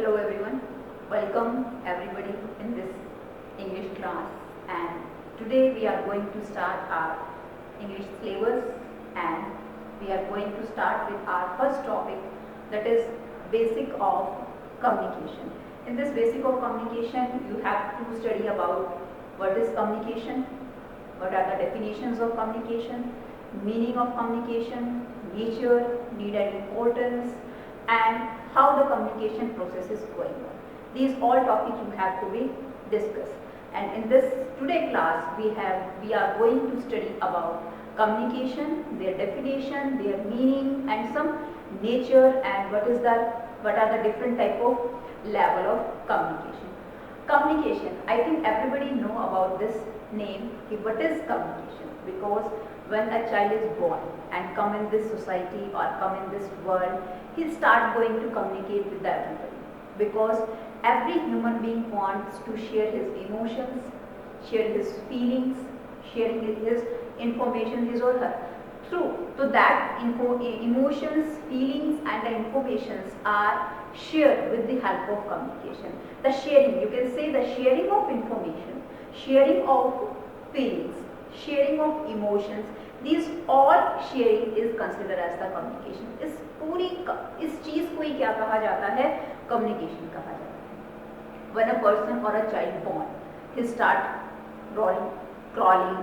Hello everyone, welcome everybody in this English class, and today we are going to start our English syllabus, and we are going to start with our first topic, that is basic of communication. In this basic of communication you have to study about what is communication, what are the definitions of communication, meaning of communication, nature, need and importance, and how the communication process is going on. These all topics you have to be discussed. And in this today class we are going to study about communication, their definition, their meaning, and some nature, and what are the different type of level of communication. Communication, I think everybody know about this name, what is communication, because when a child is born and come in this society or come in this world, he start going to communicate with everybody, because every human being wants to share his emotions, share his feelings, sharing his information, his or her through. So that emotions, feelings and the informations are shared with the help of communication. The sharing, you can say the sharing of information, sharing of feelings, sharing of emotions, these all sharing is considered as the communication. इस चीज को ही क्या कहा जाता है? Communication कहा जाता है. When a person or a child born, he start rolling, crawling,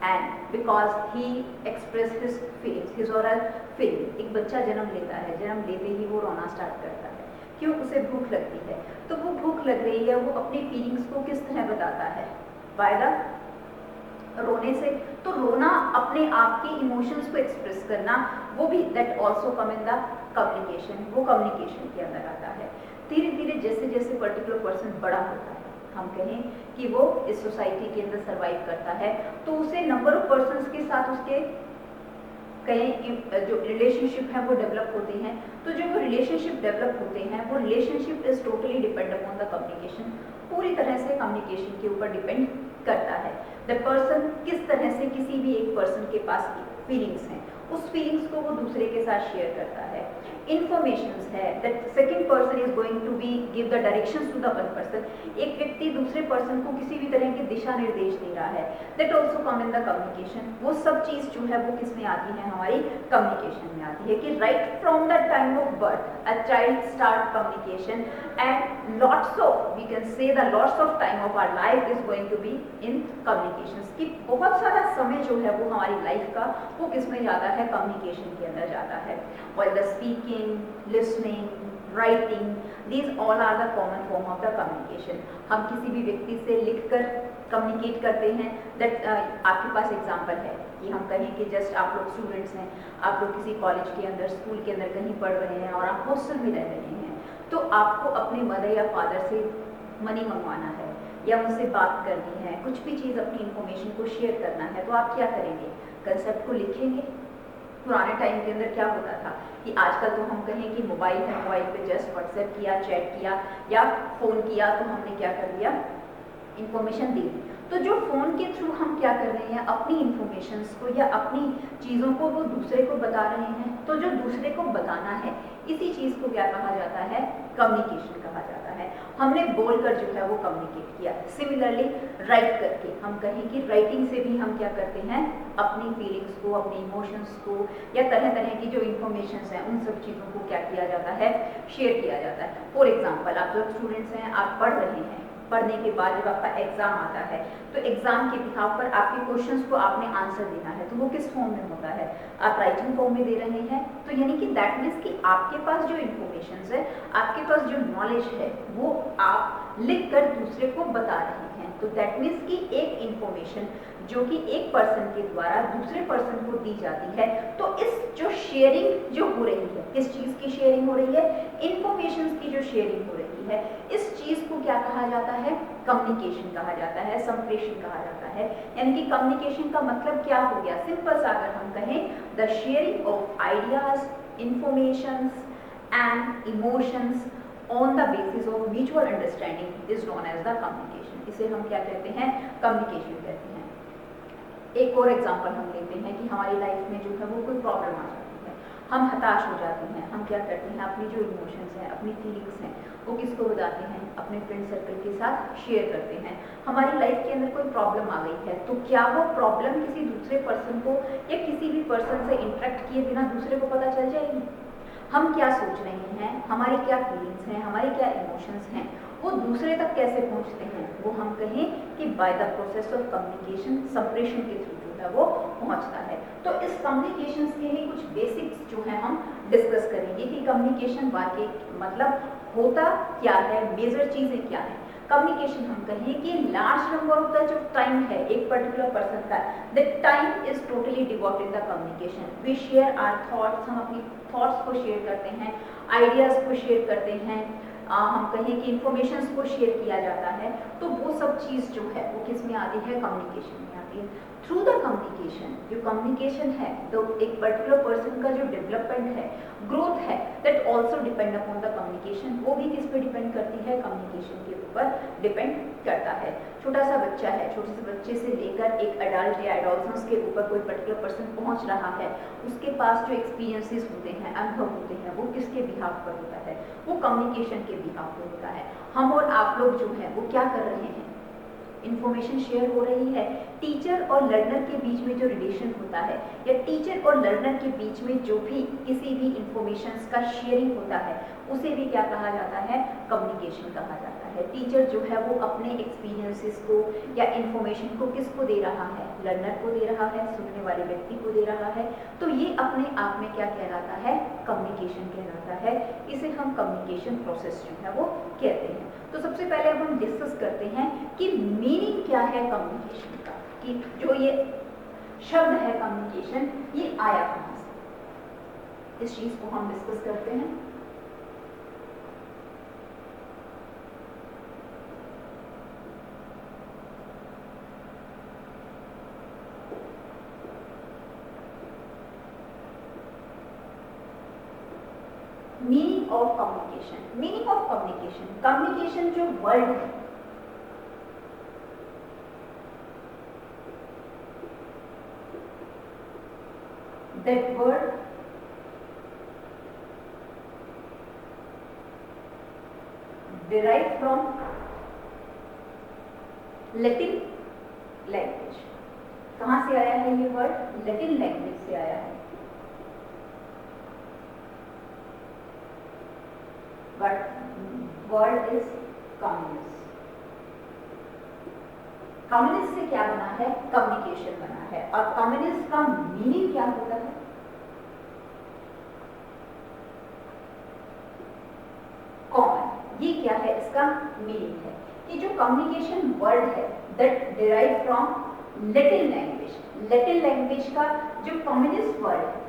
and because he express his feelings, his or her feeling. एक बच्चा जन्म लेता है, जन्म लेते ही वो रोना स्टार्ट करता है. क्यों? उसे भूख लगती है. तो वो भूख लग रही है, वो अपनी फीलिंग्स को किस तरह बताता है? बाय द रोने से. तो रोना, अपने आप के इमोशंस को एक्सप्रेस करना, वो भी that also come in the communication, वो कम्युनिकेशन के अंदर आता है. धीरे धीरे जैसे जैसे पर्टिकुलर पर्सन बड़ा होता है, हम कहें कि वो इस सोसाइटी के अंदर सर्वाइव करता है, तो उसे नंबर ऑफ पर्सन्स के साथ उसके कहीं जो रिलेशनशिप है वो डेवलप होते हैं. तो जो वो रिलेशनशिप डेवलप होते हैं, वो relationship is totally depend upon the communication. पूरी तरह से कम्युनिकेशन के ऊपर डिपेंड करता है. द पर्सन किस तरह से किसी भी एक पर्सन के पास फीलिंग्स हैं, उस फीलिंग्स को वो दूसरे के साथ शेयर करता है. इन्फॉर्मेशंस है that second person is going to be give the directions to the one person. एक व्यक्ति दूसरे पर्सन को किसी भी तरह के दिशा निर्देश दे रहा है, that also come in the communication. वो सब चीज जो है वो किस में आती है? हमारी कम्युनिकेशन में आती है. कि right from the time of birth a child start communication, and lots of, we can say the lots of time of our life is going to be in communications. कि बहुत सारा समय जो है वो हमारी लाइफ का वो किस में जाता है? कम्युनिकेशन के अंदर जाता है. While the speaking, listening, writing, these all are the common form of the communication. हम किसी भी व्यक्ति से लिखकर कम्युनिकेट करते हैं. दैट आपके पास एग्जांपल है कि हम कहें कि जस्ट आप लोग स्टूडेंट्स हैं, आप लोग किसी कॉलेज के अंदर, स्कूल के अंदर कहीं पढ़ रहे हैं और आप हॉस्टल में रह रहे हैं, तो आपको अपने मदर या फादर से मनी मंगवाना है या उनसे बात करनी है, कुछ भी चीज़ अपनी इंफॉर्मेशन को शेयर करना है, तो आप क्या करेंगे? कंसेप्ट को लिखेंगे. पुराने टाइम के अंदर क्या होता था कि आजकल तो हम कहें कि मोबाइल है, मोबाइल पे जस्ट व्हाट्सएप किया, चैट किया या फ़ोन किया, तो हमने क्या कर दिया? इंफॉर्मेशन दी. तो जो फ़ोन के थ्रू हम क्या कर रहे हैं? अपनी इंफॉर्मेशंस को या अपनी चीज़ों को वो दूसरे को बता रहे हैं. तो जो दूसरे को बताना है, इसी चीज़ को क्या कहा जाता है? कम्युनिकेशन कहा जाता है. हमने बोलकर जो है वो कम्युनिकेट किया. सिमिलरली राइट करके, हम कहें कि राइटिंग से भी हम क्या करते हैं? अपनी फीलिंग्स को, अपने इमोशंस को या तरह तरह की जो इन्फॉर्मेशंस हैं, उन सब चीज़ों को क्या किया जाता है? शेयर किया जाता है. फॉर एग्जाम्पल, आप जब स्टूडेंट्स हैं, आप पढ़ रहे हैं, पढ़ने के बाद जब आपका एग्जाम आता है, तो एग्जाम के बिहाफ पर आपके क्वेश्चंस को आपने आंसर देना है, तो वो किस फॉर्म में होता है? आप राइटिंग फॉर्म में दे रहे हैं. तो यानी कि दैट मीन्स कि आपके पास जो इन्फॉर्मेशन है, आपके पास जो नॉलेज है, वो आप लिख कर दूसरे को बता रहे हैं. तो दैट मीन्स कि एक इन्फॉर्मेशन जो कि एक पर्सन के द्वारा दूसरे पर्सन को दी जाती है, तो इस जो शेयरिंग जो हो रही है, किस चीज़ की शेयरिंग हो रही है? इन्फॉर्मेशन की जो शेयरिंग हो रही है, इस चीज़ को क्या कहा जाता है? कम्युनिकेशन कहा जाता है, संप्रेषण कहा जाता है. यानी कि कम्युनिकेशन का मतलब क्या हो गया? सिंपल सा अगर हम कहें, the sharing of ideas, informations and emotions on the basis of mutual understanding is known as the communication. इसे हम क्या कहते हैं? कम्युनिकेशन कहते हैं. एक और एग्जांपल हम लेते हैं कि हमारी लाइफ में जो है वो कोई प्रॉब्लम आ जाती है, हम हताश हो जाते हैं, हम क्या करते हैं, अपनी जो इमोशंस हैं, अपनी फीलिंग्स हैं, वो किसको बताते हैं, अपने फ्रेंड सर्कल के साथ शेयर करते हैं। हमारी लाइफ के अंदर कोई प्रॉब्लम आ गई है तो क्या वो प्रॉब्लम किसी दूसरे पर्सन को या किसी भी पर्सन से इंटरेक्ट किए बिना दूसरे को पता चल जाएगी? हम क्या सोच रहे हैं, हमारी क्या फीलिंग्स हैं, हमारे क्या इमोशंस हैं, वो दूसरे तक कैसे पहुंचते हैं? वो हम कहें कि by the process of communication, संप्रेषण के थ्रू जो है वो पहुंचता है। तो इस कम्युनिकेशन के लिए कुछ बेसिक्स जो है हम डिस्कस करेंगे कि कम्युनिकेशन वाकई मतलब होता क्या है, मेजर चीजें क्या है। कम्युनिकेशन हम कहें कि लार्ज नंबर ऑफ द जो टाइम है एक पर्टिकुलर पर्सन का, the time is totally devoted the communication. We share our thoughts, हम अपनी थॉट्स को शेयर करते हैं, आइडियाज को शेयर करते हैं, हम कहें कि इंफॉर्मेशन को शेयर किया जाता है। तो वो सब चीज़ जो है वो किस में आती है, कम्युनिकेशन में आती है। थ्रू द कम्युनिकेशन, जो कम्युनिकेशन है तो एक पर्टिकुलर पर्सन का जो डेवलपमेंट है, ग्रोथ है, that also depend upon the communication. वो भी किस पे डिपेंड करती है, कम्युनिकेशन के ऊपर डिपेंड करता है। छोटा सा बच्चा है, छोटे से बच्चे से लेकर एक अडल्ट या एडोलसेंस के ऊपर कोई पर्टिकुलर पर्सन पहुंच रहा है, उसके पास जो एक्सपीरियंसेस होते हैं, अनुभव होते हैं, वो किसके बिहाफ पर होता है, वो कम्युनिकेशन के बिहाफ पर होता है। हम और आप लोग जो है वो क्या कर रहे हैं, इंफॉर्मेशन शेयर हो रही है। टीचर और लर्नर के बीच में जो रिलेशन होता है या टीचर और लर्नर के बीच में जो भी किसी भी इंफॉर्मेशन का शेयरिंग होता है उसे भी क्या कहा जाता है, कम्युनिकेशन कहा जाता है। टीचर जो है वो अपने एक्सपीरियंसेस को या इंफॉर्मेशन को किसको दे रहा है, लर्नर को दे रहा है, सुनने वाले व्यक्ति को दे रहा है। तो ये अपने आप में क्या कहलाता है, कम्युनिकेशन कहलाता है। इसे हम कम्युनिकेशन प्रोसेस जो है वो कहते हैं। तो सबसे पहले अब हम डिस्कस करते हैं कि मीनिंग क्या है कम्युनिकेशन का, कि जो ये शब्द है कम्युनिकेशन ये आया कहां से, इस चीज को हम डिस्कस करते हैं। Meaning of communication, meaning of communication, communication जो वर्ड है that word derived from Latin language। कहां से आया है ये वर्ड, लैटिन लैंग्वेज से आया है। But word is communist. Communist से क्या बना है, कम्युनिकेशन बना है। और कम्युनिस्ट का मीनिंग क्या होता है, कॉमन। ये क्या है, इसका मीनिंग है कि जो कम्युनिकेशन वर्ड है that derive from Latin language. Latin language का जो कम्युनिस्ट वर्ड है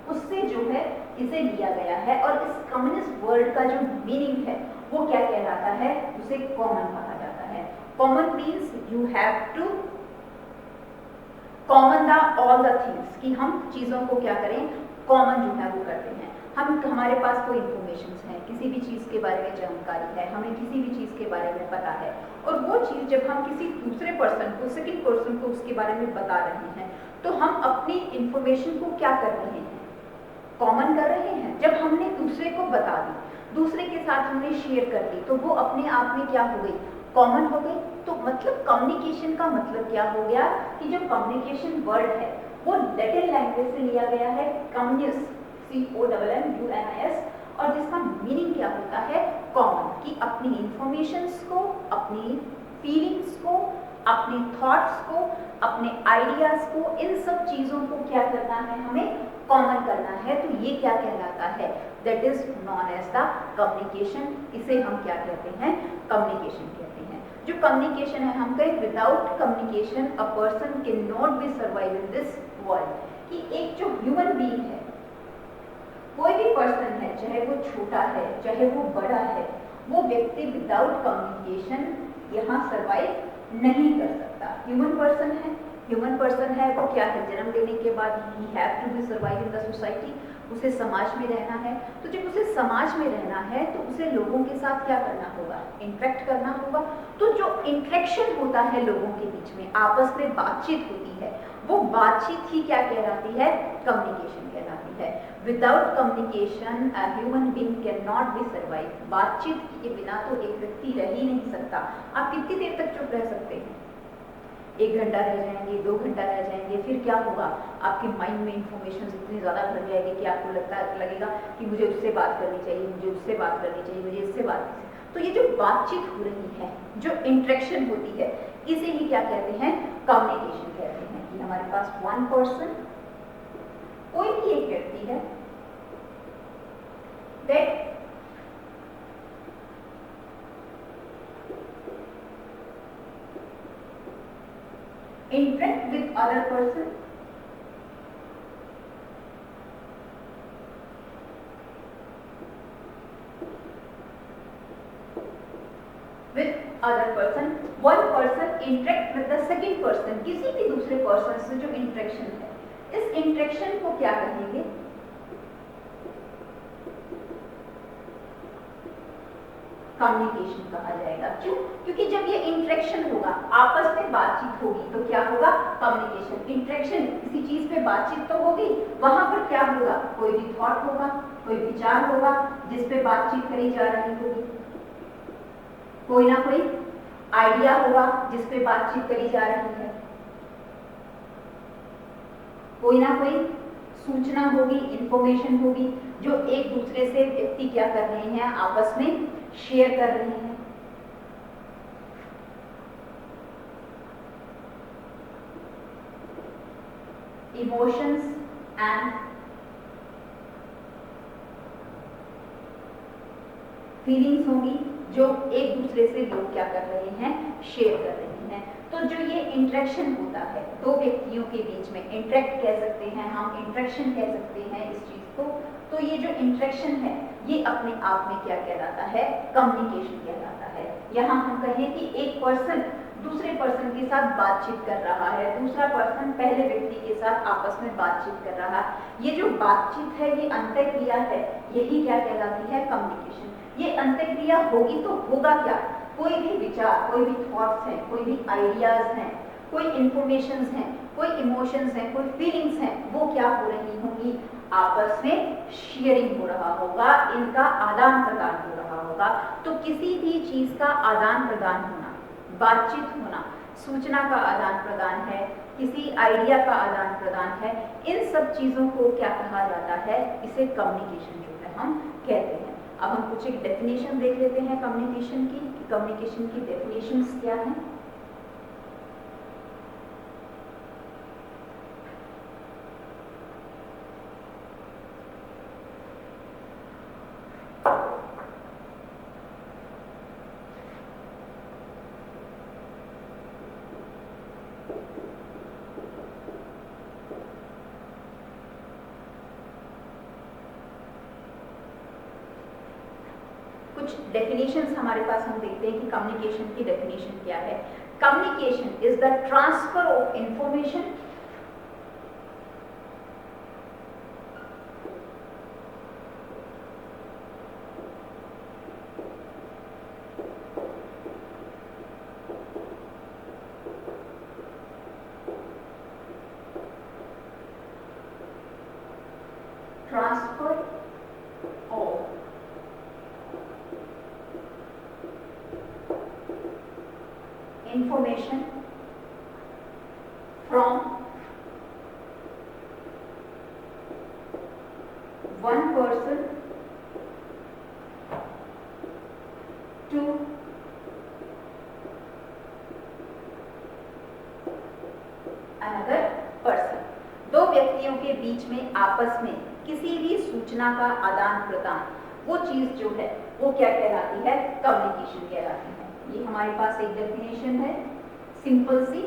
उससे जो है इसे लिया गया है। और इस कम्युनिस्ट वर्ड का जो मीनिंग है वो क्या कहलाता है, उसे कॉमन कहा जाता है। Common means you have to common the all the things, कि हम चीजों को क्या करें, कॉमन जो है वो करते हैं। हम हमारे पास कोई इंफॉर्मेशन है, किसी भी चीज के बारे में जानकारी है, हमें किसी भी चीज के बारे में पता है, और वो चीज जब हम किसी दूसरे पर्सन को, सेकंड पर्सन को उसके बारे में बता रहे हैं तो हम अपनी इंफॉर्मेशन को क्या कर रहे हैं, कॉमन कर रहे हैं। जब हमने दूसरे को बता दी, दूसरे के साथ हमने शेयर कर दी, तो वो अपने आप में क्या हो गई, कॉमन हो गई। तो मतलब कम्युनिकेशन का मतलब क्या हो गया कि जो कम्युनिकेशन वर्ड है वो लैटिन लैंग्वेज से लिया गया है, कम्युनिस्ट, COMMUNIS, और जिसका मीनिंग क्या होता है, कॉमन, कि अपनी इंफॉर्मेशंस को, अपनी फीलिंग्स को, अपने थॉट्स को, अपने आइडियाज को, इन सब चीजों को क्या करना है, हमें कॉमन करना है। तो ये क्या कहलाता है, that is known as the communication. इसे हम क्या कहते हैं, कम्युनिकेशन कहते हैं। जो कम्युनिकेशन है, हम कहें without communication a person can not be survive in this world, कि एक जो ह्यूमन बीइंग है, कोई भी पर्सन है, चाहे वो छोटा है चाहे वो बड़ा है, वो व्यक्ति विदाउट कम्युनिकेशन यहाँ सर्वाइव नहीं कर सकता। ह्यूमन पर्सन है, वो क्या है, जन्म लेने के बाद ही have to be survive in the society, उसे समाज में रहना है। तो जब उसे समाज में रहना है तो उसे लोगों के साथ क्या करना होगा, इंटरेक्ट करना होगा। तो जो इंटरेक्शन होता है लोगों के बीच में, आपस में बातचीत होती है, वो बातचीत ही क्या कहलाती है, कम्युनिकेशन कहलाती है। होती है। Without communication a human being can not be survive. बातचीत के बिना तो एक व्यक्ति रह ही नहीं सकता। आप कितनी देर तक चुप रह सकते हैं? 1 घंटा रह जाएंगे, 2 घंटा रह जाएंगे, फिर क्या होगा? आपके माइंड में इंफॉर्मेशन इतनी ज़्यादा भर जाएगी कि आपको लगेगा कि मुझे उससे बात करनी चाहिए, मुझे उससे बात करनी चाहिए, मुझे इससे बात करनी चाहिए। तो ये जो बातचीत हो रही है, जो इंटरेक्शन होती है, इसे ही क्या कहते हैं? कम्युनिकेशन कहते हैं। कि हमारे पास वन पर्सन, कोई भी एक व्यक्ति है, that interact with other person with other person, one person interact with the second person, किसी भी दूसरे पर्सन से जो इंटरेक्शन है, इस इंटरेक्शन को क्या कहेंगे? कम्युनिकेशन कहा जाएगा। क्यों? क्योंकि जब ये इंटरेक्शन होगा, आपस में बातचीत होगी, तो क्या होगा? कम्युनिकेशन। इंटरेक्शन, किसी चीज पे बातचीत तो होगी, वहां पर क्या होगा? कोई भी थॉट होगा, कोई विचार होगा जिस पे बातचीत करी जा रही होगी, कोई ना कोई आइडिया होगा जिस पे बातचीत करी जा रही है, कोई ना कोई सूचना होगी, इंफॉर्मेशन होगी जो एक दूसरे से व्यक्ति क्या कर रहे हैं? आपस में शेयर कर रहे हैं। इमोशंस एंड फीलिंग्स होंगी जो एक दूसरे से लोग क्या कर रहे हैं? शेयर कर रहे हैं। तो जो ये इंटरेक्शन होता है दो व्यक्तियों के बीच में, इंटरेक्ट कह सकते हैं हम, इंटरेक्शन कह सकते हैं इस चीज को। तो ये जो इंटरेक्शन है, ये अपने आप में क्या कहलाता है? कम्युनिकेशन कहलाता है। यहाँ हम कहें कि एक पर्सन दूसरे पर्सन के साथ बातचीत कर रहा है, दूसरा पर्सन पहले व्यक्ति के साथ आपस में बातचीत कर रहा है। ये जो बातचीत है, ये अंतःक्रिया है, यही क्या कहलाती है? कम्युनिकेशन। ये अंतःक्रिया होगी तो होगा क्या? कोई भी विचार, कोई भी थॉट्स हैं, कोई भी आइडियाज हैं, कोई इंफॉर्मेशंस हैं, कोई इमोशंस हैं, कोई फीलिंग्स हैं, वो क्या हो रही होंगी? आपस में शेयरिंग हो रहा होगा, इनका आदान प्रदान हो रहा होगा। तो किसी भी चीज का आदान प्रदान होना, बातचीत होना, सूचना का आदान प्रदान है, किसी आइडिया का आदान प्रदान है, इन सब चीजों को क्या कहा जाता है? इसे कम्युनिकेशन जो है हम कहते हैं। अब हम कुछ एक डेफिनेशन देख लेते हैं कम्युनिकेशन की, कम्युनिकेशन की डेफिनेशंस क्या हैं। कुछ डेफिनेशंस हमारे पास हम देखते हैं कि कम्युनिकेशन की डेफिनेशन क्या है। Communication is the transfer of information information from one person to another person। दो व्यक्तियों के बीच में आपस में किसी भी सूचना का आदान प्रदान, वो चीज जो है वो क्या कहलाती है? कम्युनिकेशन कहलाती है। ये हमारे पास एक डेफिनेशन है सिंपल सी।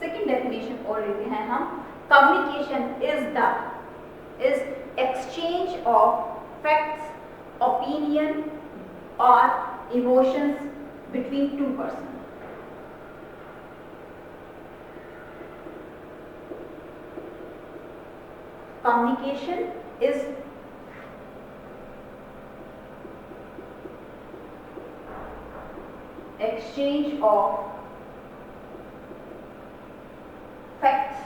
सेकंड डेफिनेशन और लेते हैं हम। Communication is exchange of facts, opinion और emotions between two person. Communication is exchange of facts,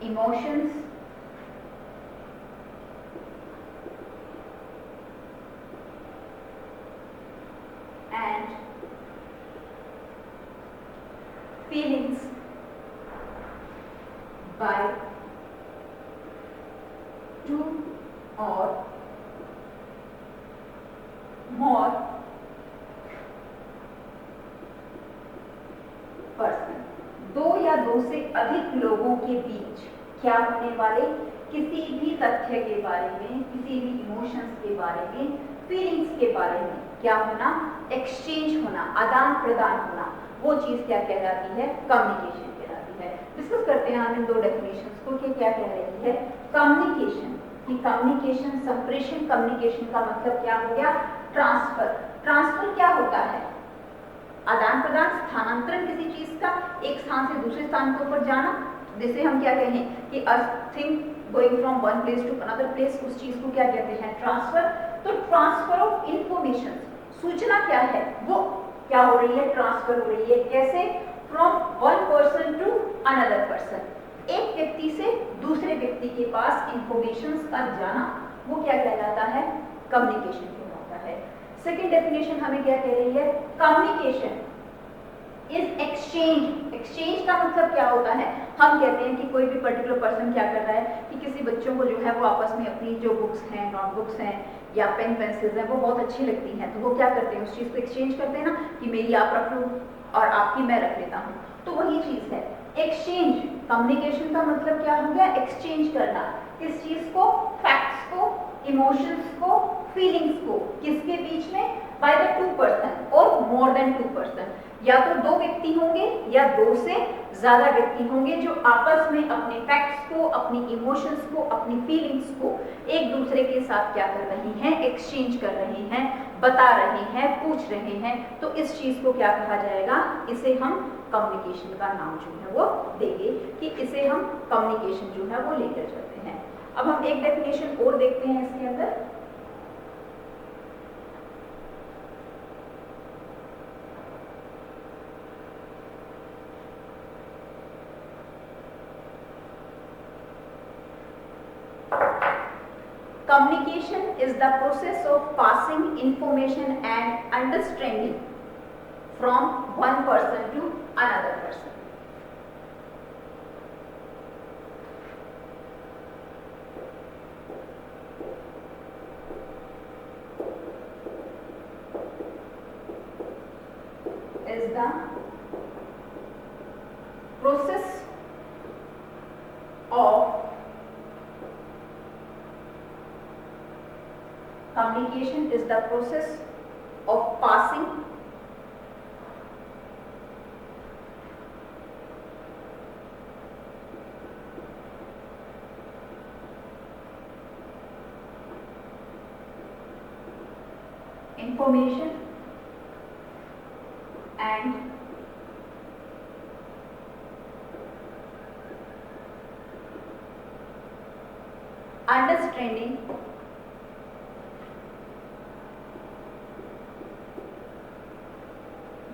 emotions और more पर्सन, दो या दो से अधिक लोगों के बीच क्या होने वाले किसी भी तथ्य के बारे में, किसी भी इमोशंस के बारे में, फीलिंग्स के बारे में क्या होना, एक्सचेंज होना, आदान प्रदान होना, वो चीज क्या कहलाती है, कम्युनिकेशन कहलाती है। डिस्कस करते हैं हम इन दो डेफिनेशंस को कि क्या कह रही है कम्युनिकेशन। कि कम्युनिकेशन, संप्रेषण कम्युनिकेशन का मतलब क्या हो गया, ट्रांसफर। ट्रांसफर क्या होता है, आदान प्रदान, स्थानांतरण किसी चीज का एक स्थान से दूसरे स्थान के ऊपर जाना, जिसे हम क्या कहें कि a thing going from one place to another place, उस चीज को क्या कहते हैं, ट्रांसफर। तो ट्रांसफर ऑफ इंफॉर्मेशन, सूचना क्या है, वो क्या हो रही है, ट्रांसफर हो रही है। कैसे, from one person to another person, एक व्यक्ति से दूसरे व्यक्ति के पास इंफॉर्मेशन का जाना, वो क्या कहलाता है, कम्युनिकेशन कहलाता है। सेकेंड डेफिनेशन हमें क्या कह रही है, कम्युनिकेशन इज एक्सचेंज। एक्सचेंज का मतलब क्या होता है, हम कहते हैं कि कोई भी पर्टिकुलर पर्सन क्या कर रहा है कि किसी बच्चों को जो है वो आपस में अपनी जो बुक्स हैं, नोटबुक्स हैं या पेन पेंसिल्स हैं वो बहुत अच्छी लगती हैं, तो वो क्या करते हैं, उस चीज़ को एक्सचेंज करते हैं ना, कि मेरी आप रख लो और आपकी मैं रख लेता हूँ, तो वही चीज़ है एक्सचेंज। कम्युनिकेशन का मतलब क्या हो गया, एक्सचेंज करना, किस चीज़ को, फैक्ट्स को, इमोशंस को, फीलिंग्स को, किसके बीच में, बाय द टू पर्सन और मोर देन टू पर्सन, या तो दो व्यक्ति होंगे या दो से ज्यादा व्यक्ति होंगे जो आपस में अपने फैक्ट्स को, अपनी इमोशंस को, अपनी फीलिंग्स को एक दूसरे के साथ क्या कर रहे हैं, एक्सचेंज कर रहे हैं, बता रहे हैं, पूछ रहे हैं, तो इस चीज को क्या कहा जाएगा, इसे हम कम्युनिकेशन का नाम जो है वो देंगे कि इसे हम कम्युनिकेशन जो है वो लेकर चलते हैं। अब हम एक डेफिनेशन और देखते हैं इसके अंदर। Communication is the process of passing information and understanding from one person to another person. Is the process of communication is the process of passing information and understanding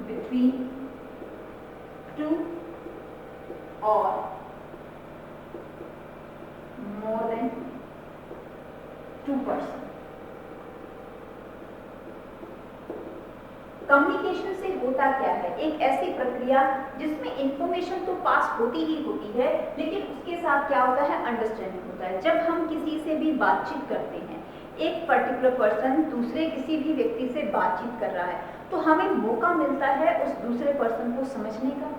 between two or more than two persons. Communication से होता क्या है, एक ऐसी प्रक्रिया जिसमें information तो पास होती ही होती है, लेकिन उसके साथ क्या होता है, अंडरस्टैंडिंग होता है। जब हम किसी से भी बातचीत करते हैं, एक पर्टिकुलर पर्सन दूसरे किसी भी व्यक्ति से बातचीत कर रहा है, तो हमें मौका मिलता है उस दूसरे पर्सन को समझने का,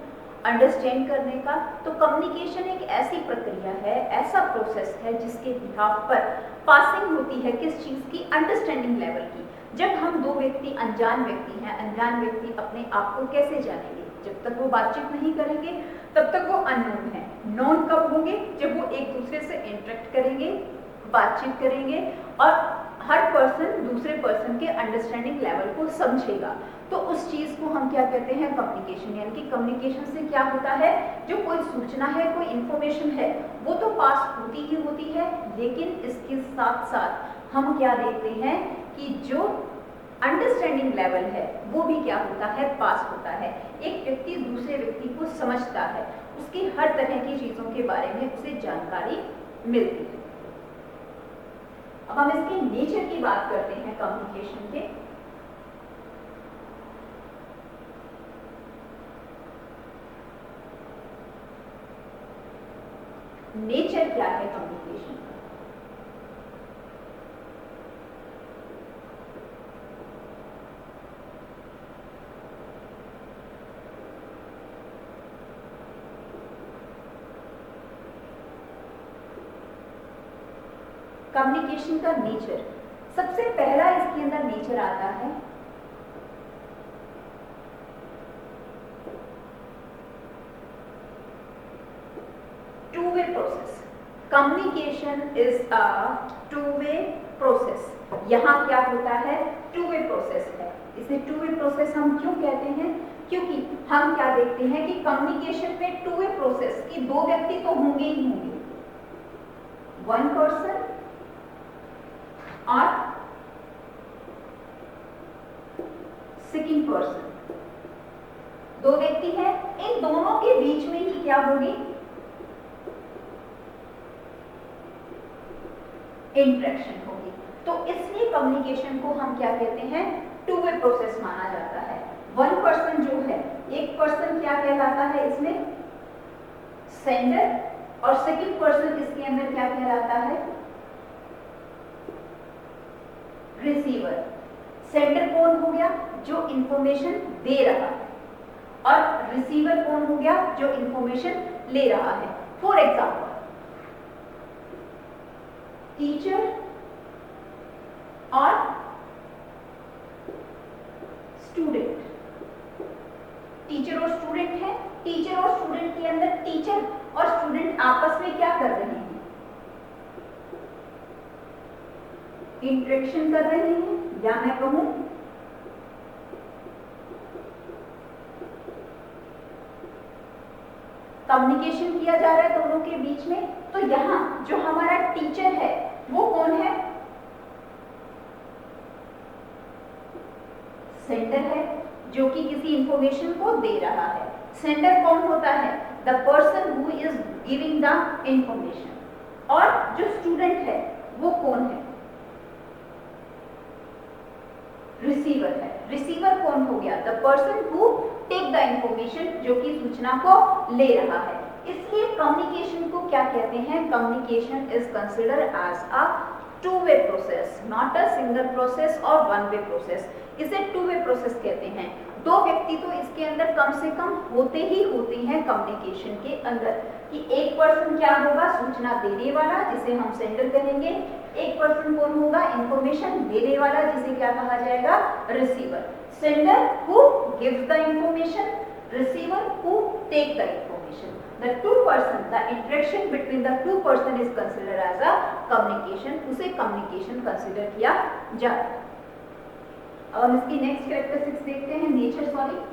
अंडरस्टैंड करने का। तो कम्युनिकेशन एक ऐसी प्रक्रिया है, ऐसा प्रोसेस है जिसके बिहाफ पर पासिंग होती है किस चीज़ की, अंडरस्टैंडिंग लेवल की। जब हम दो व्यक्ति अनजान व्यक्ति हैं, अनजान व्यक्ति अपने आप को कैसे जानेंगे, जब तक वो बातचीत नहीं करेंगे तब तक वो अननोन है। नोन कब होंगे, जब वो एक दूसरे से इंटरेक्ट करेंगे, बातचीत करेंगे और हर पर्सन दूसरे पर्सन के अंडरस्टैंडिंग लेवल को समझेगा, तो उस चीज़ को हम क्या कहते हैं, कम्युनिकेशन। यानी कि कम्युनिकेशन से क्या होता है, जो कोई सूचना है, कोई इंफॉर्मेशन है, वो तो पास होती ही होती है, लेकिन इसके साथ साथ हम क्या देखते हैं कि जो अंडरस्टैंडिंग लेवल है वो भी क्या होता है, पास होता है। एक व्यक्ति दूसरे व्यक्ति को समझता है, उसकी हर तरह की चीज़ों के बारे में उसे जानकारी मिलती है। अब हम इसके नेचर की बात करते हैं कम्युनिकेशन के। नेचर क्या है कम्युनिकेशन का? कम्युनिकेशन का नेचर, सबसे पहला इसके अंदर नेचर आता है to way process. Communication is a two way process. यहाँ क्या होता है, टू वे प्रोसेस है। इसे टू वे प्रोसेस हम क्यों कहते हैं, क्योंकि हम क्या देखते हैं कि कम्युनिकेशन में टू वे प्रोसेस की दो व्यक्ति तो होंगे ही होंगे, वन पर्सन और सेकंड पर्सन, दो व्यक्ति हैं, इन दोनों के बीच में ही क्या होगी, इंटरेक्शन होगी। तो इसलिए कम्युनिकेशन को हम क्या कहते हैं, टू वे प्रोसेस माना जाता है। वन पर्सन जो है, एक पर्सन क्या कहलाता है इसमें, सेंडर, और सेकंड पर्सन इसके अंदर क्या कहलाता है, रिसीवर। सेंडर कौन हो गया, जो इंफॉर्मेशन दे रहा है, और रिसीवर कौन हो गया, जो इंफॉर्मेशन ले रहा है। फॉर एग्जाम्पल, टीचर और स्टूडेंट, टीचर और स्टूडेंट है, टीचर और स्टूडेंट के अंदर टीचर और स्टूडेंट आपस में क्या कर रहे हैं, इंटरेक्शन कर रहे हैं, या मैं कहूं कम्युनिकेशन किया जा रहा है दोनों के बीच में। तो यहां जो हमारा टीचर है वो कौन है, सेंडर है, जो कि किसी इंफॉर्मेशन को दे रहा है। सेंडर कौन होता है, the person who is giving the information. और जो स्टूडेंट है वो कौन है, रिसीवर है। रिसीवर कौन हो गया, the person who take the information, जो कि सूचना को ले रहा है। इसलिए कम्युनिकेशन को क्या कहते हैं, communication is consider as a two way process, not a single process और वन वे प्रोसेस। इसे टू वे प्रोसेस कहते हैं। दो व्यक्ति तो इसके अंदर कम से कम होते ही होते हैं कम्युनिकेशन के अंदर, कि एक पर्सन क्या होगा, सूचना देने वाला, जिसे हम सेंडर कहेंगे, एक पर्सन कौन होगा, इंफॉर्मेशन देने वाला, जिसे क्या कहा जाएगा, receiver. Sender who gives the information, receiver who take the information. The two person, the interaction between the two person is considered as a communication, उसे communication consider किया जाता है। अब हम इसकी नेक्स्ट कैरेक्टरिस्टिक्स देखते हैं, nature sorry.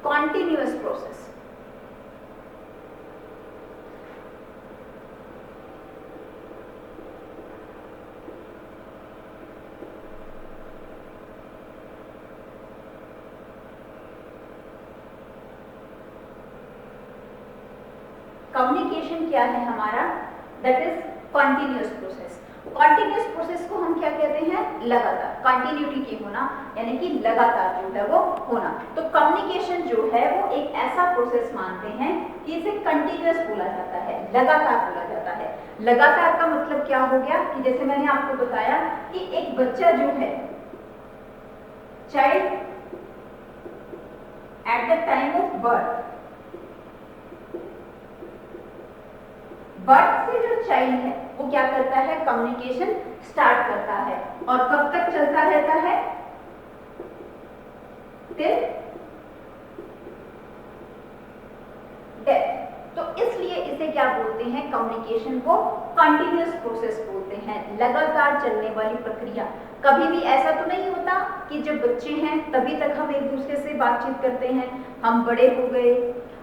Continuous process. Communication क्या है हमारा, that is continuous process. Continuous process को हम क्या कहते हैं, लगातार, कंटिन्यूटी की होना, यानी कि लगातार जो है वो होना। तो कम्युनिकेशन जो है वो एक ऐसा प्रोसेस मानते हैं कि इसे कंटिन्यूअस बोला जाता है, लगातार बोला जाता है। लगातार का मतलब क्या हो गया, कि जैसे मैंने आपको बताया कि एक बच्चा जो है, child at the time of birth, birth से जो चाइल्ड है वो क्या करता है, कम्युनिकेशन स्टार्ट करता है, और कब तक चलता रहता है, टिल डेथ। तो इसलिए इसे क्या बोलते हैं, कम्युनिकेशन को कंटिन्यूअस प्रोसेस बोलते हैं, लगातार चलने वाली प्रक्रिया। कभी भी ऐसा तो नहीं होता कि जब बच्चे हैं तभी तक हम एक दूसरे से बातचीत करते हैं, हम बड़े हो गए,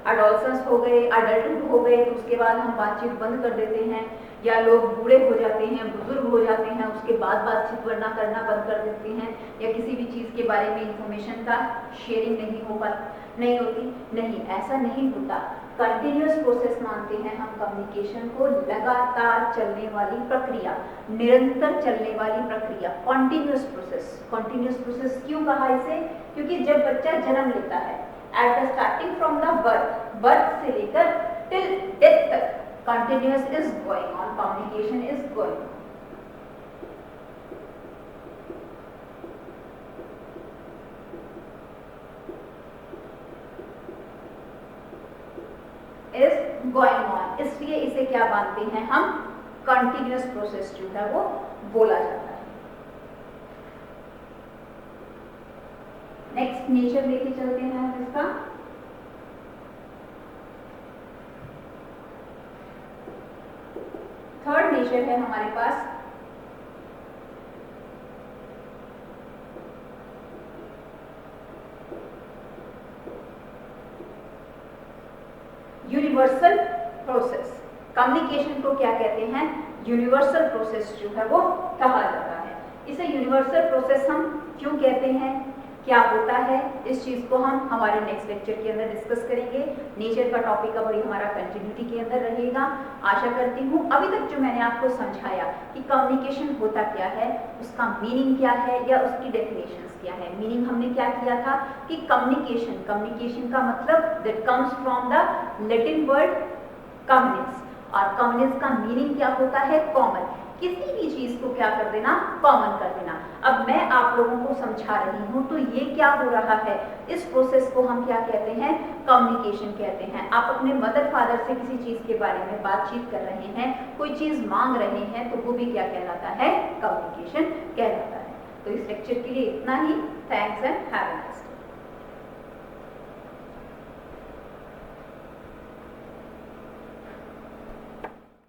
एडोलसेंस हो गए, अडल्टहुड हो गए, तो उसके बाद हम बातचीत बंद कर देते हैं, या लोग बूढ़े हो जाते हैं, बुजुर्ग हो जाते हैं, उसके बाद बातचीत करना बंद कर देते हैं, या किसी भी चीज़ के बारे में इंफॉर्मेशन का शेयरिंग नहीं होती। नहीं, ऐसा नहीं होता। कंटिन्यूअस प्रोसेस मानते हैं हम कम्युनिकेशन को, लगातार चलने वाली प्रक्रिया, निरंतर चलने वाली प्रक्रिया, कॉन्टिन्यूअस प्रोसेस। कॉन्टिन्यूअस प्रोसेस क्यों कहा इसे, क्योंकि जब बच्चा जन्म लेता है, at the starting from the birth से लेकर टिल डेथ तक continuous is going on, communication is going on. Going on, इसलिए इसे क्या मानते हैं हम, कंटिन्यूअस प्रोसेस जो है वो बोला जाता है। नेक्स्ट नेचर लेके चलते हैं हम इसका। थर्ड नेचर है हमारे पास यूनिवर्सल प्रोसेस। कम्युनिकेशन को क्या कहते हैं, यूनिवर्सल प्रोसेस जो है वो कहा जाता है। इसे यूनिवर्सल प्रोसेस हम क्यों कहते हैं, क्या होता है, इस चीज को हम हमारे नेक्स्ट लेक्चर के अंदर डिस्कस करेंगे। नेचर का टॉपिक अब हमारा कंटिन्यूटी के अंदर रहेगा। आशा करती हूँ अभी तक जो मैंने आपको समझाया कि कम्युनिकेशन होता क्या है, उसका मीनिंग क्या है या उसकी डेफिनेशंस क्या है। मीनिंग हमने क्या किया था कि कम्युनिकेशन का मतलब that comes from the Latin word communis, और कम्युनिस का मीनिंग क्या होता है, कॉमन, किसी भी चीज को क्या कर देना, कॉमन कर देना। अब मैं आप लोगों को समझा रही हूँ तो ये क्या हो रहा है, इस प्रोसेस को हम क्या कहते हैं, कम्युनिकेशन कहते हैं। आप अपने मदर फादर से किसी चीज के बारे में बातचीत कर रहे हैं, कोई चीज मांग रहे हैं, तो वो भी क्या कहलाता है, कम्युनिकेशन कहलाता है। तो इस लेक्चर के लिए इतना ही। Thanks and have a nice day.